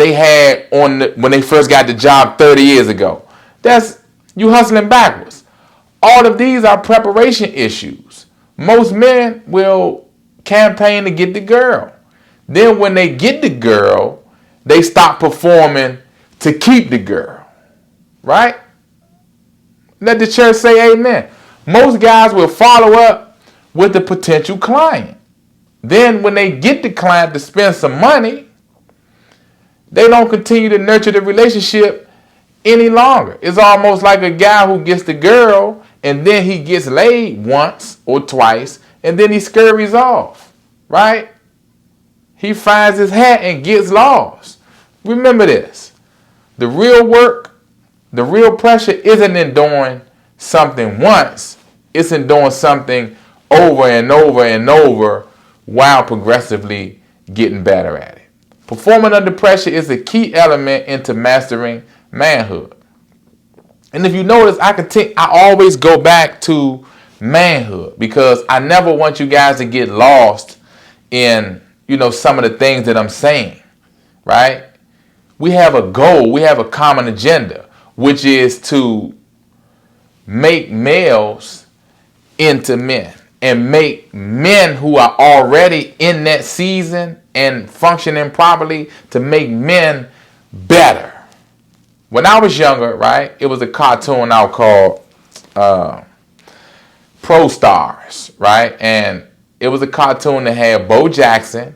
they had when they first got the job 30 years ago. That's you hustling backwards. All of these are preparation issues. Most men will campaign to get the girl. Then when they get the girl, they stop performing to keep the girl. Right? Let the church say amen. Most guys will follow up with the potential client. Then when they get the client to spend some money, they don't continue to nurture the relationship any longer. It's almost like a guy who gets the girl and then he gets laid once or twice and then he scurries off, right? He finds his hat and gets lost. Remember this. The real work, the real pressure isn't in doing something once. It's in doing something over and over and over while progressively getting better at it. Performing under pressure is a key element into mastering manhood. And if you notice, I always go back to manhood because I never want you guys to get lost in, some of the things that I'm saying, right? We have a goal, we have a common agenda, which is to make males into men and make men who are already in that season and functioning properly to make men better. When I was younger, right, it was a cartoon out called Pro Stars, right? And it was a cartoon that had Bo Jackson,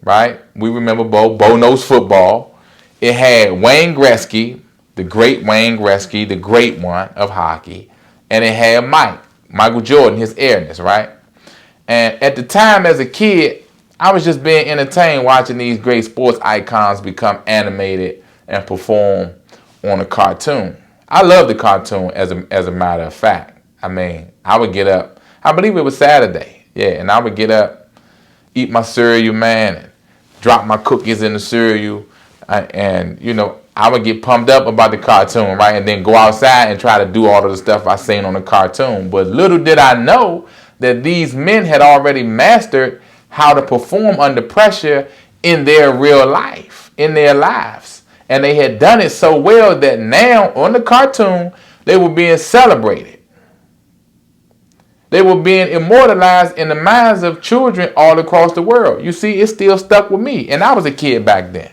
right? We remember Bo. Bo knows football. It had Wayne Gretzky, the great Wayne Gretzky, the great one of hockey. And it had Michael Jordan, his airness, right? And at the time as a kid, I was just being entertained watching these great sports icons become animated and perform on a cartoon. I love the cartoon as a matter of fact. I mean, I would get up, I believe it was Saturday, and I would get up, eat my cereal, man, and drop my cookies in the cereal, and I would get pumped up about the cartoon, right, and then go outside and try to do all of the stuff I seen on the cartoon. But little did I know that these men had already mastered how to perform under pressure in their real life, in their lives. And they had done it so well that now on the cartoon, they were being celebrated. They were being immortalized in the minds of children all across the world. You see, it still stuck with me. And I was a kid back then.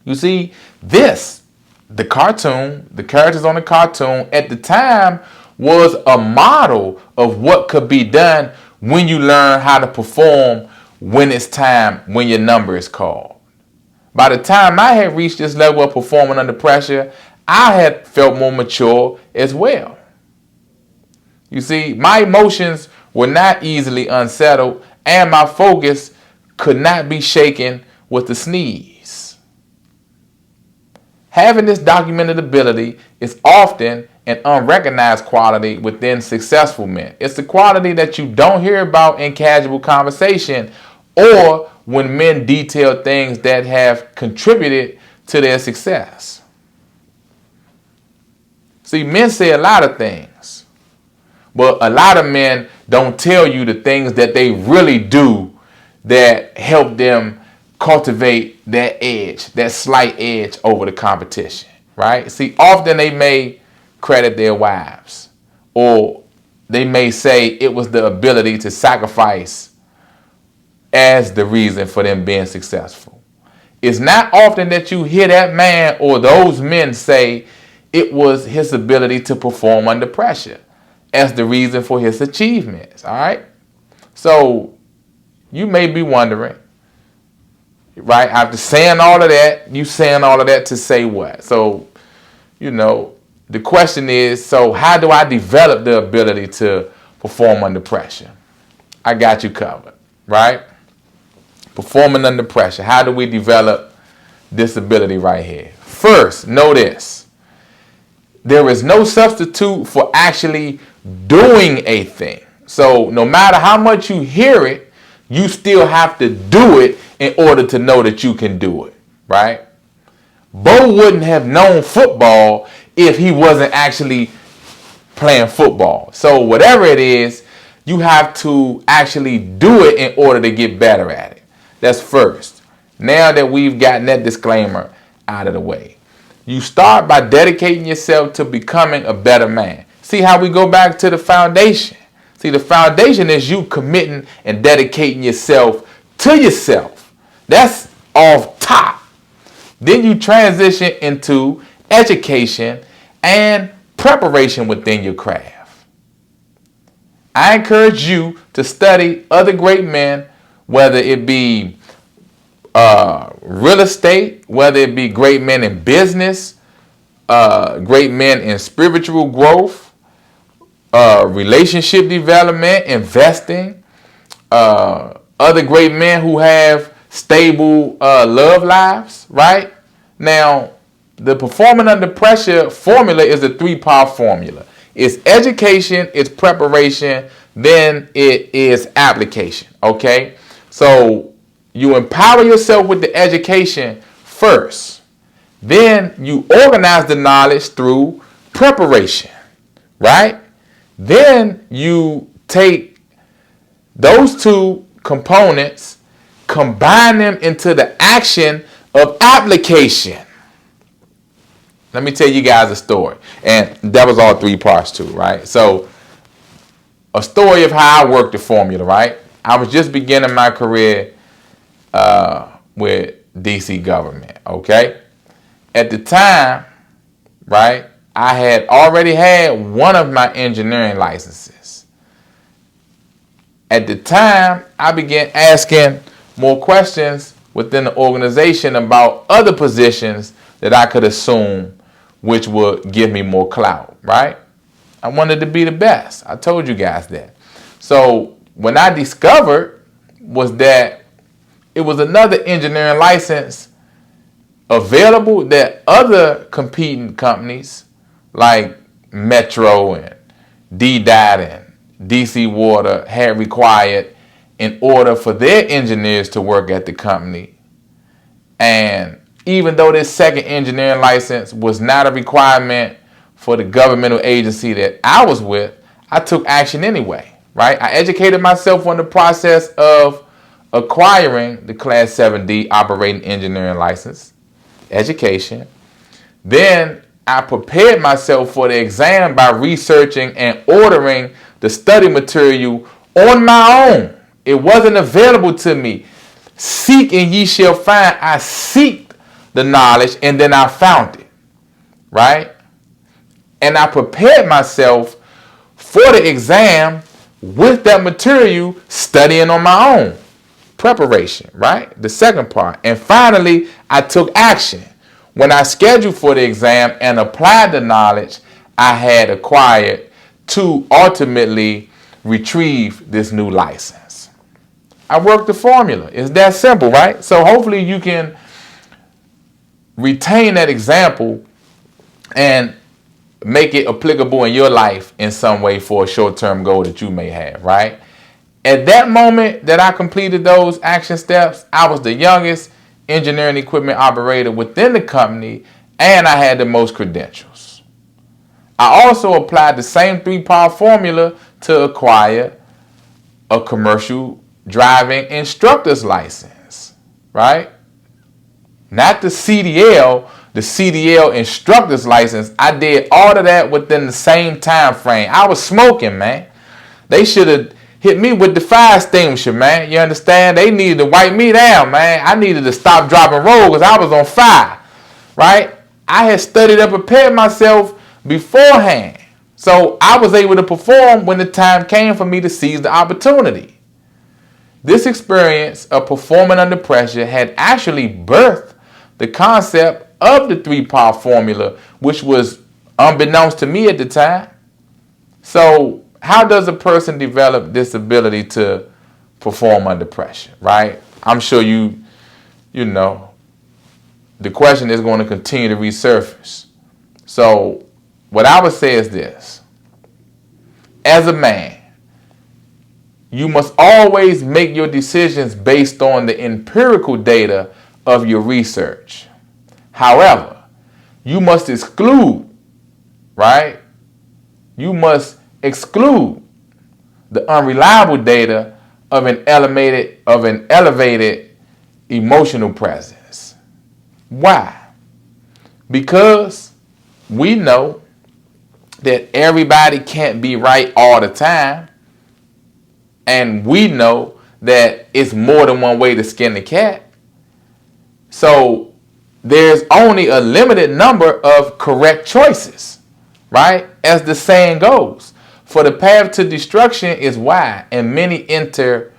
You see, the cartoon, the characters on the cartoon at the time was a model of what could be done when you learn how to perform when it's time, when your number is called. By the time I had reached this level of performing under pressure, I had felt more mature as well. You see, my emotions were not easily unsettled, and my focus could not be shaken with a sneeze. Having this documented ability is often an unrecognized quality within successful men. It's the quality that you don't hear about in casual conversation or when men detail things that have contributed to their success. See, men say a lot of things, but a lot of men don't tell you the things that they really do that help them cultivate that edge, that slight edge over the competition, right? See, often they may credit their wives, or they may say it was the ability to sacrifice as the reason for them being successful. It's not often that you hear that man or those men say it was his ability to perform under pressure as the reason for his achievements, all right? So you may be wondering, right, after saying all of that, you saying all of that to say what? So, the question is, so how do I develop the ability to perform under pressure? I got you covered, right? Performing under pressure. How do we develop this ability right here? First, know this. There is no substitute for actually doing a thing. So no matter how much you hear it, you still have to do it in order to know that you can do it, right? Bo wouldn't have known football if he wasn't actually playing football. So whatever it is, you have to actually do it in order to get better at it. That's first. Now that we've gotten that disclaimer out of the way, you start by dedicating yourself to becoming a better man. See how we go back to the foundation. See, the foundation is you committing and dedicating yourself to yourself. That's off top. Then you transition into education and preparation within your craft. I encourage you to study other great men, whether it be real estate, whether it be great men in business, great men in spiritual growth, relationship development, investing, other great men who have stable love lives, right? Now, the performing under pressure formula is a 3-part formula. It's education, it's preparation, then it is application, okay? So you empower yourself with the education first. Then you organize the knowledge through preparation, right? Then you take those two components, combine them into the action of application. Let me tell you guys a story. And that was all 3 parts too, right? So a story of how I worked the formula, right? I was just beginning my career with DC government, okay? At the time, right, I had already had one of my engineering licenses. At the time, I began asking more questions within the organization about other positions that I could assume which would give me more clout, right? I wanted to be the best. I told you guys that. So when I discovered was that it was another engineering license available that other competing companies like Metro and DDOT and DC Water had required in order for their engineers to work at the company. And even though this second engineering license was not a requirement for the governmental agency that I was with, I took action anyway, right? I educated myself on the process of acquiring the Class 7D operating engineering license, education. Then I prepared myself for the exam by researching and ordering the study material on my own. It wasn't available to me. Seek and ye shall find. I seeked the knowledge and then I found it, right? And I prepared myself for the exam with that material, studying on my own. Preparation, right? The second part. And finally, I took action. When I scheduled for the exam and applied the knowledge I had acquired to ultimately retrieve this new license. I worked the formula. It's that simple, right? So hopefully you can retain that example and make it applicable in your life in some way for a short-term goal that you may have, right? At that moment that I completed those action steps, I was the youngest engineering equipment operator within the company, and I had the most credentials. I also applied the same 3-part formula to acquire a commercial driving instructor's license, right? Not the CDL instructor's license. I did all of that within the same time frame. I was smoking, man. They should have hit me with the fire extinguisher, man. You understand? They needed to wipe me down, man. I needed to stop, drop, and roll because I was on fire, right? I had studied and prepared myself beforehand. So I was able to perform when the time came for me to seize the opportunity. This experience of performing under pressure had actually birthed the concept of the 3-part formula, which was unbeknownst to me at the time. So how does a person develop this ability to perform under pressure, right? I'm sure you know, the question is going to continue to resurface. So what I would say is this. As a man, you must always make your decisions based on the empirical data of your research. However, you must exclude, right? You must exclude the unreliable data of an elevated emotional presence. Why? Because we know that everybody can't be right all the time. And we know that it's more than one way to skin the cat. So there's only a limited number of correct choices, right? As the saying goes, for the path to destruction is wide and many enter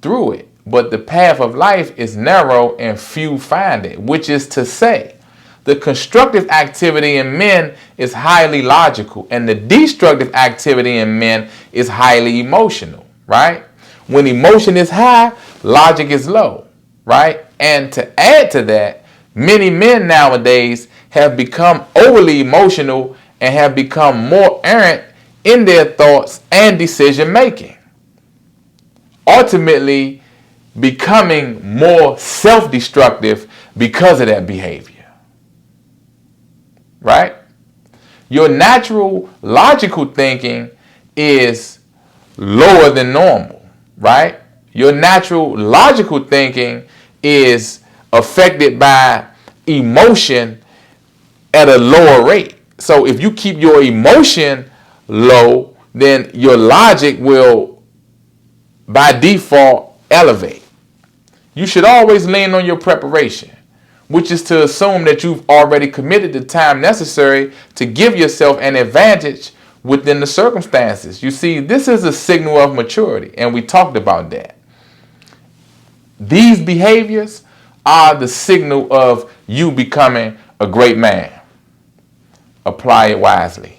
through it. But the path of life is narrow and few find it, which is to say, the constructive activity in men is highly logical and the destructive activity in men is highly emotional, right? When emotion is high, logic is low, right? And to add to that, many men nowadays have become overly emotional and have become more errant in their thoughts and decision making, ultimately becoming more self-destructive because of that behavior. Right? Your natural logical thinking is lower than normal, right? Your natural logical thinking is affected by emotion at a lower rate. So if you keep your emotion low, then your logic will by default elevate. You should always lean on your preparation, which is to assume that you've already committed the time necessary to give yourself an advantage within the circumstances. You see, this is a signal of maturity, and we talked about that. These behaviors are the signal of you becoming a great man. Apply it wisely.